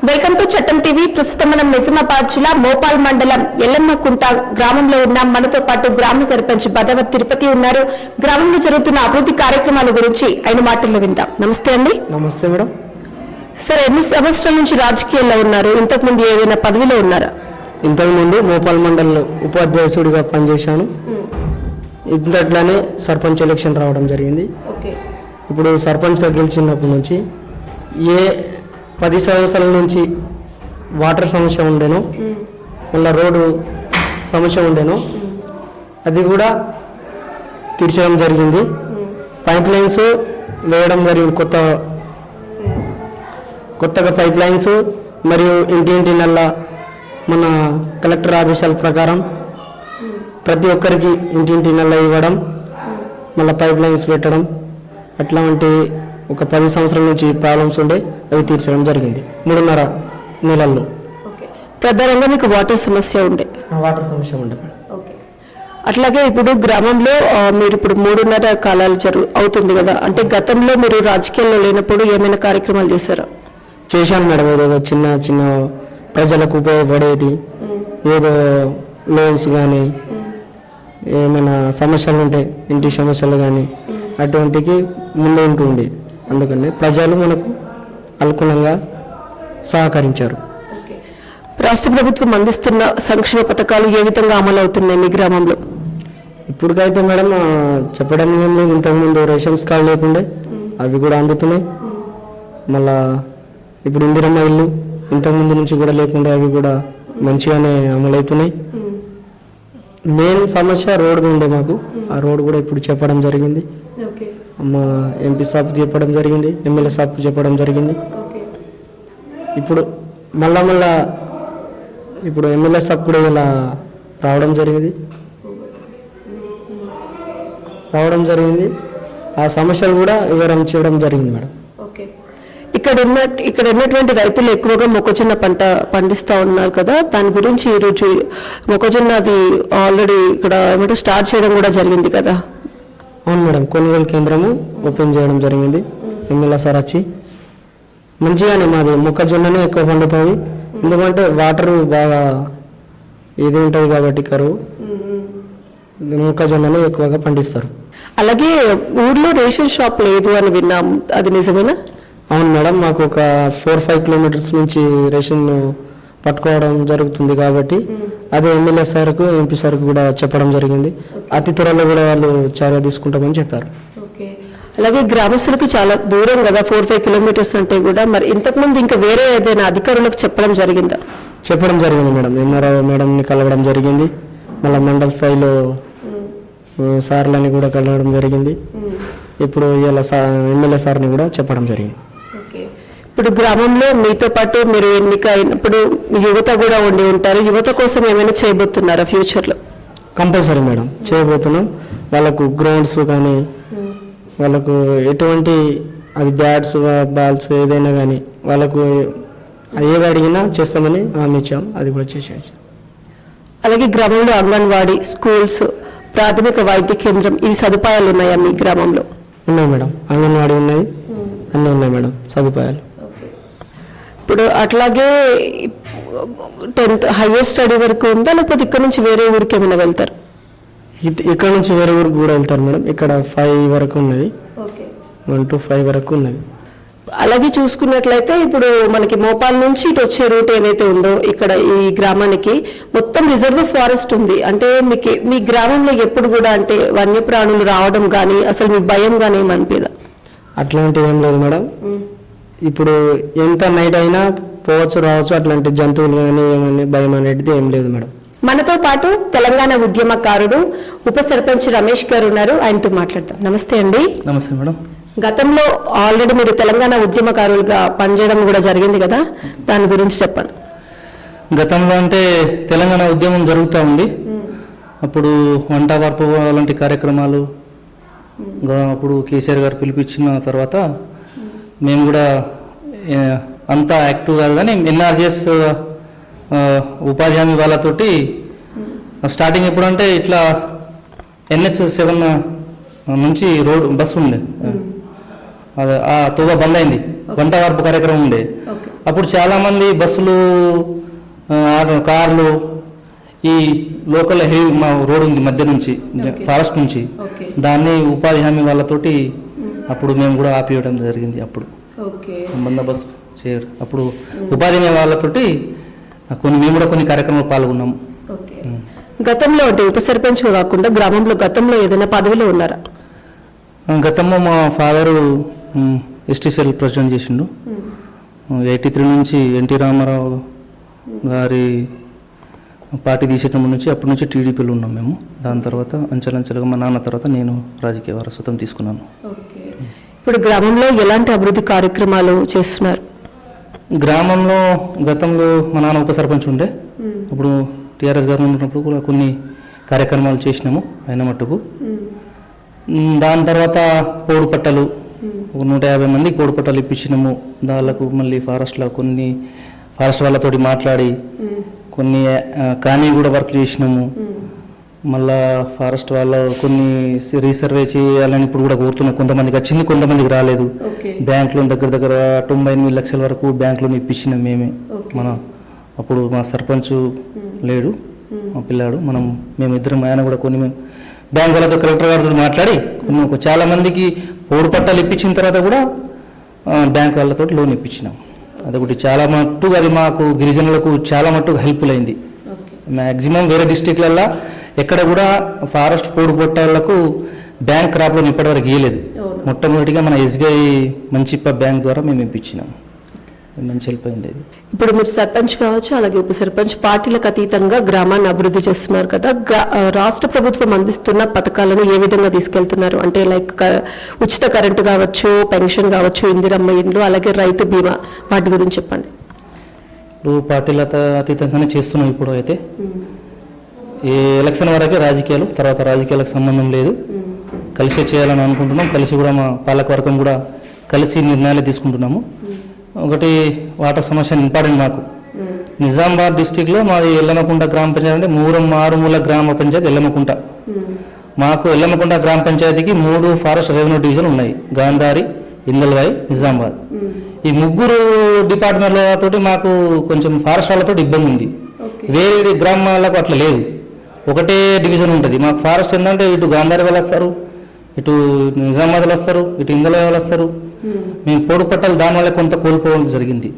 Welcome to చట్టం TV. ప్రస్తుతం మనం నిజామాబాద్ జిల్లా మోపాల్ మండలం ఎల్లమ్మకుంట గ్రామంలో ఉన్న మనతో పాటు గ్రామ సర్పంచ్ బదవత్ తిరుపతి ఉన్నారు. గ్రామంలో జరుగుతున్న అభివృద్ధి కార్యక్రమాల గురించి ఆయన మాటల్లో విందాం. నమస్తే అండి. నమస్తే మేడం. సార్, ఎన్ని సంవత్సరాల నుంచి రాజకీయాల్లో ఉన్నారు? ఇంతకు ముందు ఏదైనా పదవిలో ఉన్నారా? ఇంతకుముందు మోపాల్ మండలంలో ఉపాధ్యక్షుడిగా పనిచేశాను. ఇంతట్లోనే సర్పంచ్ ఎలక్షన్ రావడం జరిగింది. ఇప్పుడు సర్పంచ్గా గెలిచినప్పటి నుంచి 10 సంవత్సరాల నుంచి వాటర్ సమస్య ఉండేను, మళ్ళీ రోడ్డు సమస్య ఉండేను, అది కూడా తీర్చడం జరిగింది. పైప్ లైన్స్ వేయడం జరిగింది, కొత్తగా పైప్ లైన్స్ మరియు ఇంటి నల్ల మన కలెక్టర్ ఆదేశాల ప్రకారం ప్రతి ఒక్కరికి ఇంటి నల్ల ఇవ్వడం, మళ్ళీ పైప్ లైన్స్ పెట్టడం, అట్లాంటి ఒక 10 సంవత్సరాల నుంచి ప్రాబ్లమ్స్ ఉండే అవి తీర్చడం జరిగింది 3.5 నెలల్లో. ప్రధానంగా మీకు వాటర్ సమస్య ఉండే? వాటర్ సమస్య ఉండే. అట్లాగే ఇప్పుడు గ్రామంలో మీరు ఇప్పుడు 3.5 కాలాలు అవుతుంది కదా, అంటే గతంలో మీరు రాజకీయాల్లో లేనప్పుడు ఏమైనా కార్యక్రమాలు చేశారా? చేశాను మేడం. ఏదో చిన్న చిన్న ప్రజలకు ఉపయోగపడేటి, ఏదో లోన్స్ కానీ ఏమైనా సమస్యలు ఉంటే ఇంటి సమస్యలు కానీ అటువంటికి ముందు ఉంటుండే. అందుకని ప్రజలు మనకు అనుకూలంగా సహకరించారు. రాష్ట్ర ప్రభుత్వం అందిస్తున్న సంక్షేమ పథకాలు ఏ విధంగా అమలు అవుతున్నాయి మీ గ్రామంలో? ఇప్పుడుకైతే మేడం చెప్పడం ఏం లేదు. ఇంతకుముందు రేషన్స్ కార్డు లేకుండే అవి కూడా అందుతున్నాయి. మళ్ళా ఇప్పుడు ఇందిరమ్మ ఇల్లు ఇంతకుముందు నుంచి కూడా లేకుండా అవి కూడా మంచిగానే అమలవుతున్నాయి. మెయిన్ సమస్య రోడ్డు ఉండే మాకు, ఆ రోడ్డు కూడా ఇప్పుడు చెప్పడం జరిగింది. మా ఎంపీ సాబ్ చెప్పడం జరిగింది, ఎమ్మెల్యే సాబ్ చెప్పడం జరిగింది. ఇప్పుడు మళ్ళా ఇప్పుడు ఎమ్మెల్యే సాబ్ కూడా ఇలా రావడం జరిగింది. ఆ సమస్యలు కూడా వివరం చేయడం జరిగింది మేడం. ఇక్కడ ఉన్నటువంటి రైతులు ఎక్కువగా మొక్కజొన్న పంట పండిస్తూ ఉన్నారు కదా, దాని గురించి ఈరోజు మొక్కజొన్న అది ఆల్రెడీ ఇక్కడ ఏమంటే స్టార్ట్ చేయడం కూడా జరిగింది కదా? అవును మేడం, కొనుగోలు కేంద్రము ఓపెన్ చేయడం జరిగింది. ఎమ్మెల్యే సార్ వచ్చి మంచిగానే మాది మొక్కజొన్ననే ఎక్కువ పండుతుంది. ఎందుకంటే వాటర్ బాగా ఇది ఉంటుంది కాబట్టి కరువు, మొక్కజొన్ననే ఎక్కువగా పండిస్తారు. అలాగే ఊర్లో రేషన్ షాప్ లేదు అని విన్నాం, అది నిజమేనా? అవును మేడం, మాకు ఒక 4-5 కిలోమీటర్స్ నుంచి రేషన్ పట్టుకోవడం జరుగుతుంది కాబట్టి అదే ఎమ్మెల్యే సార్కు ఎంపీ సార్కు కూడా చెప్పడం జరిగింది. అతి త్వరలో కూడా వాళ్ళు చర్య తీసుకుంటామని చెప్పారు. అలాగే గ్రామస్తులకి చాలా దూరం కదా 4-5 కిలోమీటర్స్ అంటే కూడా, మరి ఇంతకుముందు ఇంకా వేరే ఏదైనా అధికారులకు చెప్పడం జరిగిందా? చెప్పడం జరిగింది మేడం. ఎంఆర్ఓ మేడంని కలవడం జరిగింది, మళ్ళీ మండల స్థాయిలో సార్లని కూడా కలవడం జరిగింది. ఇప్పుడు ఇలా ఎమ్మెల్యే సార్ని కూడా చెప్పడం జరిగింది. ఇప్పుడు గ్రామంలో మీతో పాటు మీరు ఎన్నిక అయినప్పుడు యువత కూడా ఉండి ఉంటారు, యువత కోసం ఏమైనా చేయబోతున్నారా ఫ్యూచర్లో? కంపల్సరీ మేడం, చేయబోతున్నాం. వాళ్ళకు గ్రౌండ్స్ కానీ వాళ్ళకు ఎటువంటి అది బ్యాట్స్ బాల్స్ ఏదైనా కానీ వాళ్ళకు ఏది అడిగినా చేస్తామని హామీ ఇచ్చాం, అది కూడా చేసేయచ్చు. అలాగే గ్రామంలో అంగన్వాడీ, స్కూల్స్, ప్రాథమిక వైద్య కేంద్రం, ఇవి సదుపాయాలు ఉన్నాయా మీ గ్రామంలో? ఉన్నాయి మేడం, అంగన్వాడీ ఉన్నాయి, అన్నీ ఉన్నాయి మేడం సదుపాయాలు. ఇప్పుడు అట్లాగే 10th హైయర్ స్టడీ వరకు ఉందా, లేకపోతే ఇక్కడ నుంచి వేరే ఊరికి ఏమైనా వెళ్తారు? ఇక్కడ నుంచి వేరే ఊరికి కూడా వెళ్తారు మేడం. ఇక్కడ 5 వరకు ఉన్నది, 1 to 5 వరకు ఉన్నది. అలాగే చూసుకున్నట్లయితే ఇప్పుడు మనకి మోపాల్ నుంచి ఇటు వచ్చే రూట్ ఏదైతే ఉందో ఇక్కడ ఈ గ్రామానికి మొత్తం రిజర్వ్ ఫారెస్ట్ ఉంది. అంటే మీ గ్రామంలో ఎప్పుడు కూడా అంటే వన్యప్రాణులు రావడం కానీ అసలు మీ భయం కానీ ఏమనిపించదా? అట్లాంటివి ఏం లేదు మేడం. ఇప్పుడు ఎంత నైట్ అయినా పోవచ్చు రావచ్చు, అట్లాంటి జంతువులు కానీ ఏమని భయం అనేది ఏం లేదు మేడం. మనతో పాటు తెలంగాణ ఉద్యమకారుడు ఉప సర్పంచ్ రమేష్ గారు ఉన్నారు, ఆయనతో మాట్లాడతాం. నమస్తే అండి. నమస్తే మేడం. గతంలో ఆల్రెడీ మీరు తెలంగాణ ఉద్యమకారులుగా పనిచేయడం కూడా జరిగింది కదా, దాని గురించి చెప్పండి. గతంలో అంటే తెలంగాణ ఉద్యమం జరుగుతూ ఉంది. అప్పుడు వంట వార్పు లాంటి కార్యక్రమాలు అప్పుడు కేసీఆర్ గారు పిలిపించిన తర్వాత మేము కూడా అంతా యాక్టివ్ కాదు కానీ ఎన్ఆర్జీఎస్ ఉపాధి హామీ వాళ్ళతోటి స్టార్టింగ్ ఎప్పుడంటే ఇట్లా NH7 నుంచి రోడ్ బస్సు ఉండే, అది ఆ తోవ బంద్ అయింది. వంట వార్పు కార్యక్రమం ఉండే. ఓకే. అప్పుడు చాలా మంది బస్సులు, కార్లు, ఈ లోకల్ మా రోడ్ ఉంది మధ్య నుంచి, ఫారెస్ట్ నుంచి, ఓకే. దాన్ని ఉపాధి హామీ వాళ్ళతోటి అప్పుడు మేము కూడా ఆపివేయడం జరిగింది. అప్పుడు ఓకే. బందోబస్తు చేయరు. అప్పుడు ఉపాధి హామీ వాళ్ళతోటి మేము కూడా కొన్ని కార్యక్రమాలు పాల్గొన్నాము. ఓకే. గతంలో అంటే ఉప సర్పంచ్ కాకుండా గ్రామంలో గతంలో ఏదైనా పదవిలో ఉన్నారా? గతంలో మా ఫాదరు ఎస్టీసీఎల్ ప్రెసిడెంట్ చేసిండు. 83 నుంచి ఎన్టీ రామారావు గారి పార్టీ తీసేటప్పటి నుంచి అప్పటి నుంచి టీడీపీలో ఉన్నాం మేము. దాని తర్వాత అంచెలంచెలుగా మా నాన్న తర్వాత నేను రాజకీయ వారసత్వం తీసుకున్నాను. ఓకే. ఇప్పుడు గ్రామంలో ఎలాంటి అభివృద్ధి కార్యక్రమాలు చేస్తున్నారు? గ్రామంలో గతంలో మా నాన్న ఉప సర్పంచ్ ఉండే, అప్పుడు టీఆర్ఎస్ గారు ఉన్నప్పుడు కూడా కొన్ని కార్యక్రమాలు చేసినాము అయిన మట్టుకు. దాని తర్వాత పోడు పట్టలు 150 మందికి పోడు పట్టలు ఇప్పించినాము. దానికి మళ్ళీ ఫారెస్ట్లో కొన్ని ఫారెస్ట్ వాళ్ళతోటి మాట్లాడి కొన్ని కానీ కూడా వర్క్ చేసినాము. మళ్ళా ఫారెస్ట్ వాళ్ళ కొన్ని రీసర్వే చేయాలని ఇప్పుడు కూడా కోరుతున్నాం. కొంతమందికి వచ్చింది, కొంతమందికి రాలేదు. బ్యాంక్ లోన్ దగ్గర 98 లక్షల వరకు బ్యాంక్ లోన్ ఇప్పించినాం మేమే. మన అప్పుడు మా సర్పంచ్ లేడు, మా పిల్లాడు, మేమిద్దరం, ఆయన కూడా కొన్ని బ్యాంక్ వాళ్ళతో కలెక్టర్ గారితో మాట్లాడి చాలా మందికి పోడు పట్టాలు ఇప్పించిన తర్వాత కూడా బ్యాంక్ వాళ్ళతో లోన్ ఇప్పించినాం. అదొకటి చాలా మట్టుకు అది మాకు గిరిజనులకు చాలా మట్టుకు హెల్ప్ఫుల్ అయింది. మ్యాక్సిమం వేరే డిస్టిక్లల్లో ఎక్కడ కూడా ఫారెస్ట్ పోడు పట్టాలకు బ్యాంక్ క్రాప్ లోన్ ఇప్పటివరకు ఇవ్వలేదు. మొట్టమొదటిగా మన SBI మంచిప్ప బ్యాంక్ ద్వారా మేము ఇప్పించినాం. మంచి హెల్ప్ అయింది అది. ఇప్పుడు మీరు సర్పంచ్ కావచ్చు, అలాగే ఉప సర్పంచ్, పార్టీలకు అతీతంగా గ్రామాన్ని అభివృద్ధి చేస్తున్నారు కదా. రాష్ట్ర ప్రభుత్వం అందిస్తున్న పథకాలను ఏ విధంగా తీసుకెళ్తున్నారు? అంటే లైక్ ఉచిత కరెంటు కావచ్చు, పెన్షన్ కావచ్చు, ఇందిరమ్మ ఇండ్లు, అలాగే రైతు బీమా, వాటి గురించి చెప్పండి. ఇప్పుడు పార్టీలతో అతీతంగానే చేస్తున్నాం. ఇప్పుడు అయితే ఈ ఎలక్షన్ వరకే రాజకీయాలు, తర్వాత రాజకీయాలకు సంబంధం లేదు. కలిసి చేయాలని అనుకుంటున్నాం. కలిసి కూడా మా పాలకవర్గం కూడా కలిసి నిర్ణయాలు తీసుకుంటున్నాము. ఒకటి వాటర్ సమస్య ఇంపార్టెంట్ మాకు. నిజామాబాద్ డిస్టిక్లో మాది ఎల్లమకుంట గ్రామ పంచాయతీ అంటే మారుమూల గ్రామ పంచాయతీ ఎల్లమకుంట. మాకు ఎల్లమకుంట గ్రామ పంచాయతీకి 3 ఫారెస్ట్ రెవెన్యూ డివిజన్ ఉన్నాయి: గాంధారి, ఇందల్వాయి, నిజామాబాద్. ఈ 3 డిపార్ట్మెంట్లతో మాకు కొంచెం ఫారెస్ట్ వాళ్ళతో ఇబ్బంది ఉంది. వేరే గ్రామాలకు అట్లా లేదు, ఒకటే డివిజన్ ఉంటుంది. మాకు ఫారెస్ట్ ఏంటంటే ఇటు గాంధారి వాళ్ళు వస్తారు, ఇటు నిజామాబాద్ వాళ్ళు వస్తారు, ఇటు ఇందల్వాయి వాళ్ళు వస్తారు. మేము పోడు పట్టాలు దానివల్ల కొంత కోల్పోవడం జరిగింది.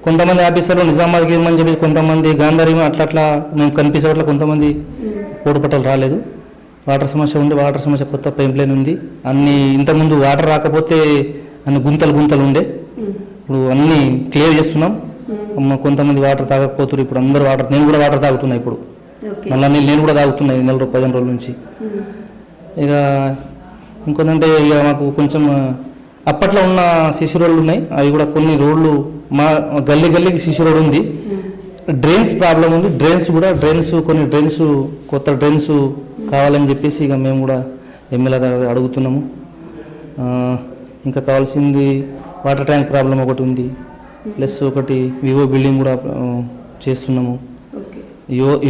కొంతమంది ఆఫీసర్లు నిజామాబాద్కి ఇవ్వమని చెప్పి, కొంతమంది గాంధారి అట్లా మేము కనిపించే వాటిలో కొంతమంది పోడు పట్టాలు రాలేదు. వాటర్ సమస్య ఉండి, వాటర్ సమస్య కొత్త పైప్ లైన్ ఉంది. అన్ని ఇంతకుముందు వాటర్ రాకపోతే అన్ని గుంతలు ఉండే, ఇప్పుడు అన్నీ క్లియర్ చేస్తున్నాం. కొంతమంది వాటర్ తాగకపోతున్నారు. ఇప్పుడు అందరూ వాటర్, నేను కూడా వాటర్ తాగుతున్నా. ఇప్పుడు మళ్ళీ నేను కూడా తాగుతున్నాయి 15 రోజుల నుంచి. ఇక ఇంకొందంటే ఇక మాకు కొంచెం అప్పట్లో ఉన్న సిసి రోడ్లు ఉన్నాయి, అవి కూడా కొన్ని రోడ్లు మా గల్లీకి సిసి రోడ్ ఉంది. డ్రైన్స్ ప్రాబ్లం ఉంది. కొన్ని డ్రైన్స్ కొత్త డ్రైన్స్ కావాలని చెప్పేసి ఇక మేము కూడా ఎమ్మెల్యే దగ్గర అడుగుతున్నాము. ఇంకా కావాల్సింది వాటర్ ట్యాంక్ ప్రాబ్లం ఒకటి ఉంది, ప్లస్ ఒకటి వివో బిల్డింగ్ కూడా చేస్తున్నాము.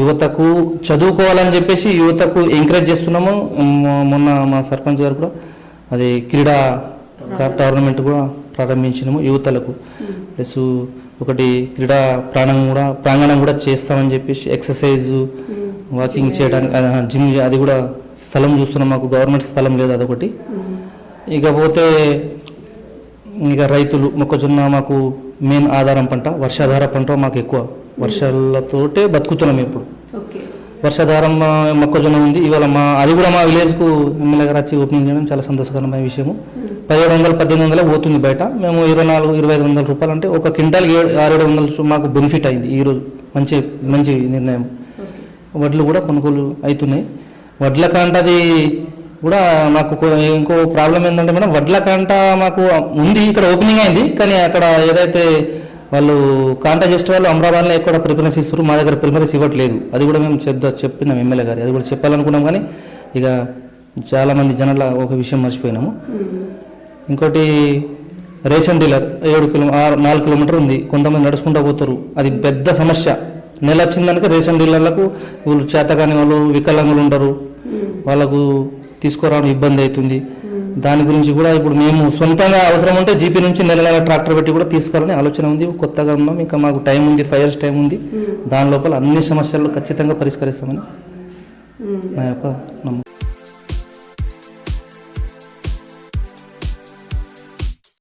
యువతకు చదువుకోవాలని చెప్పేసి యువతకు ఎంకరేజ్ చేస్తున్నాము. మొన్న మా సర్పంచ్ గారు కూడా అది క్రీడా టోర్నమెంట్ కూడా ప్రారంభించినాము యువతలకు. ప్లస్ ఒకటి క్రీడా ప్రాంగణం కూడా చేస్తామని చెప్పేసి ఎక్సర్సైజ్, వాకింగ్ చేయడానికి జిమ్, అది కూడా స్థలం చూస్తున్నాం. మాకు గవర్నమెంట్ స్థలం లేదు, అదొకటి. ఇకపోతే ఇక రైతులు మొక్కజొన్న మాకు మెయిన్ ఆధారం పంట, వర్షాధార పంట మాకు ఎక్కువ. వర్షాలతోటే బతుకుతున్నాం. ఇప్పుడు వర్షాధారం మొక్కజొన్న ఉంది. ఇవాళ అది కూడా మా విలేజ్కు ఎమ్మెల్యే గారు వచ్చి ఓపెనింగ్ చేయడం చాలా సంతోషకరమైన విషయము. 1700-1800 పోతుంది బయట. మేము 2400-2500 రూపాయలు అంటే ఒక క్వింటాల్కి 600-700 మాకు బెనిఫిట్ అయింది ఈరోజు. మంచి నిర్ణయం. వడ్లు కూడా కొనుగోలు అవుతున్నాయి. వడ్ల కాంటది కూడా మాకు ఇంకో ప్రాబ్లం ఏంటంటే మేడం, వడ్ల కాంట మాకు ఉంది, ఇక్కడ ఓపెనింగ్ అయింది. కానీ అక్కడ ఏదైతే వాళ్ళు కాంటా చేసే వాళ్ళు అమరాబాద్లో ఎక్కడ ప్రిఫరెన్స్ ఇస్తారు, మా దగ్గర ప్రిఫరెన్స్ ఇవ్వట్లేదు. అది కూడా మేము చెప్పినాం ఎమ్మెల్యే గారు, అది కూడా చెప్పాలనుకున్నాం. కానీ ఇక చాలామంది జనాల ఒక విషయం మర్చిపోయినాము. ఇంకోటి రేషన్ డీలర్ 4 కిలోమీటర్ ఉంది, కొంతమంది నడుచుకుంటూ పోతారు. అది పెద్ద సమస్య. నెల వచ్చిందనుక రేషన్ డీలర్లకు వీళ్ళు చేతగాని వాళ్ళు, వికలాంగులు ఉంటారు, వాళ్ళకు తీసుకురావడం ఇబ్బంది అవుతుంది. దాని గురించి కూడా ఇప్పుడు మేము సొంతంగా అవసరం ఉంటే జీపీ నుంచి నెల నెల ట్రాక్టర్ పెట్టి కూడా తీసుకోవాలని ఆలోచన ఉంది. కొత్తగా ఉన్నాం, ఇంకా మాకు టైం ఉంది, 5 years టైం ఉంది. దాని లోపల అన్ని సమస్యలు ఖచ్చితంగా పరిష్కరిస్తామని నా యొక్క నమ్మకం.